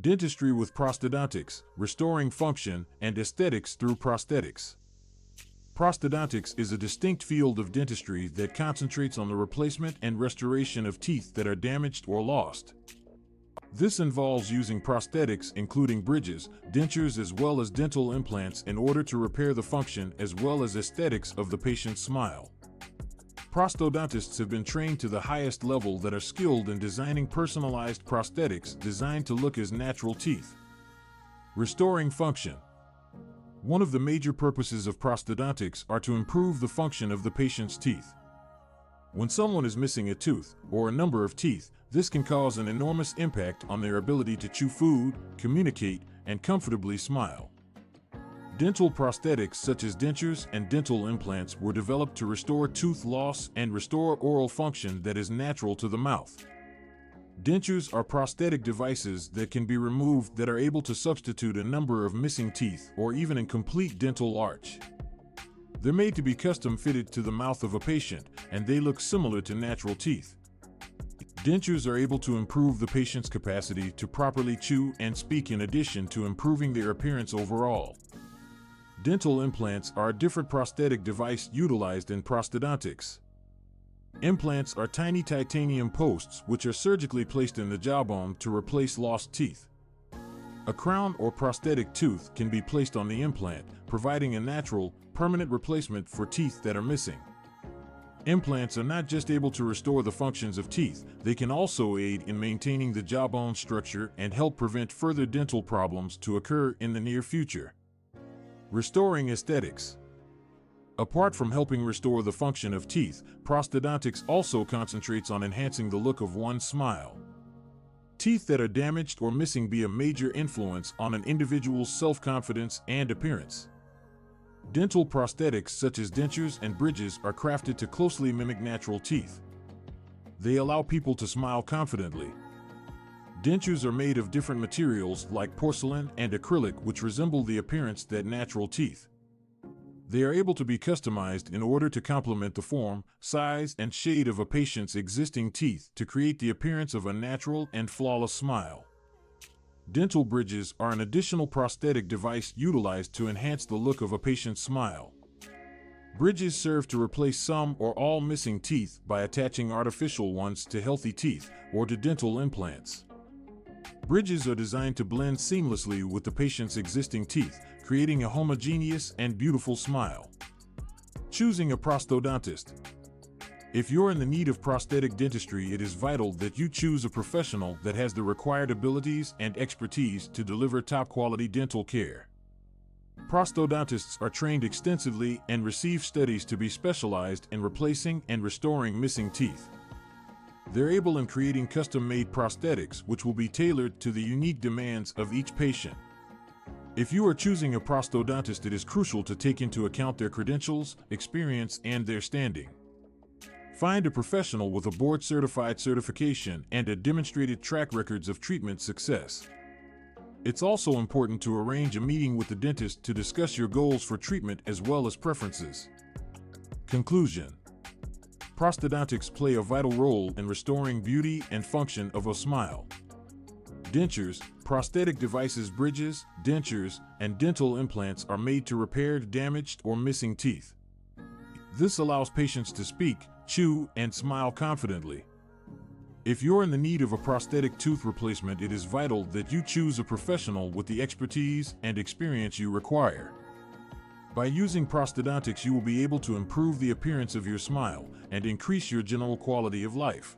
Dentistry with Prosthodontics, restoring function and aesthetics through prosthetics. Prosthodontics is a distinct field of dentistry that concentrates on the replacement and restoration of teeth that are damaged or lost. This involves using prosthetics including bridges, dentures as well as dental implants in order to repair the function as well as aesthetics of the patient's smile. Prosthodontists have been trained to the highest level that are skilled in designing personalized prosthetics designed to look as natural teeth. Restoring function. One of the major purposes of prosthodontics are to improve the function of the patient's teeth. When someone is missing a tooth or a number of teeth, this can cause an enormous impact on their ability to chew food, communicate, and comfortably smile. Dental prosthetics such as dentures and dental implants were developed to restore tooth loss and restore oral function that is natural to the mouth. Dentures are prosthetic devices that can be removed that are able to substitute a number of missing teeth or even a complete dental arch. They're made to be custom fitted to the mouth of a patient, and they look similar to natural teeth. Dentures are able to improve the patient's capacity to properly chew and speak in addition to improving their appearance overall. Dental implants are a different prosthetic device utilized in prosthodontics. Implants are tiny titanium posts which are surgically placed in the jawbone to replace lost teeth. A crown or prosthetic tooth can be placed on the implant, providing a natural, permanent replacement for teeth that are missing. Implants are not just able to restore the functions of teeth, they can also aid in maintaining the jawbone structure and help prevent further dental problems to occur in the near future. Restoring aesthetics. Apart from helping restore the function of teeth, prosthodontics also concentrates on enhancing the look of one's smile. Teeth that are damaged or missing be a major influence on an individual's self-confidence and appearance. Dental prosthetics such as dentures and bridges are crafted to closely mimic natural teeth. They allow people to smile confidently. Dentures are made of different materials like porcelain and acrylic which resemble the appearance that natural teeth. They are able to be customized in order to complement the form, size, and shade of a patient's existing teeth to create the appearance of a natural and flawless smile. Dental bridges are an additional prosthetic device utilized to enhance the look of a patient's smile. Bridges serve to replace some or all missing teeth by attaching artificial ones to healthy teeth or to dental implants. Bridges are designed to blend seamlessly with the patient's existing teeth, creating a homogeneous and beautiful smile. Choosing a prosthodontist. If you're in the need of prosthetic dentistry, it is vital that you choose a professional that has the required abilities and expertise to deliver top-quality dental care. Prosthodontists are trained extensively and receive studies to be specialized in replacing and restoring missing teeth. They're able in creating custom-made prosthetics which will be tailored to the unique demands of each patient. If you are choosing a prosthodontist, it is crucial to take into account their credentials, experience, and their standing. Find a professional with a board-certified certification and a demonstrated track record of treatment success. It's also important to arrange a meeting with the dentist to discuss your goals for treatment as well as preferences. Conclusion. Prosthodontics play a vital role in restoring beauty and function of a smile. Dentures, prosthetic devices, bridges, dentures, and dental implants are made to repair damaged or missing teeth. This allows patients to speak, chew, and smile confidently. If you're in the need of a prosthetic tooth replacement, it is vital that you choose a professional with the expertise and experience you require. By using prosthodontics, you will be able to improve the appearance of your smile and increase your general quality of life.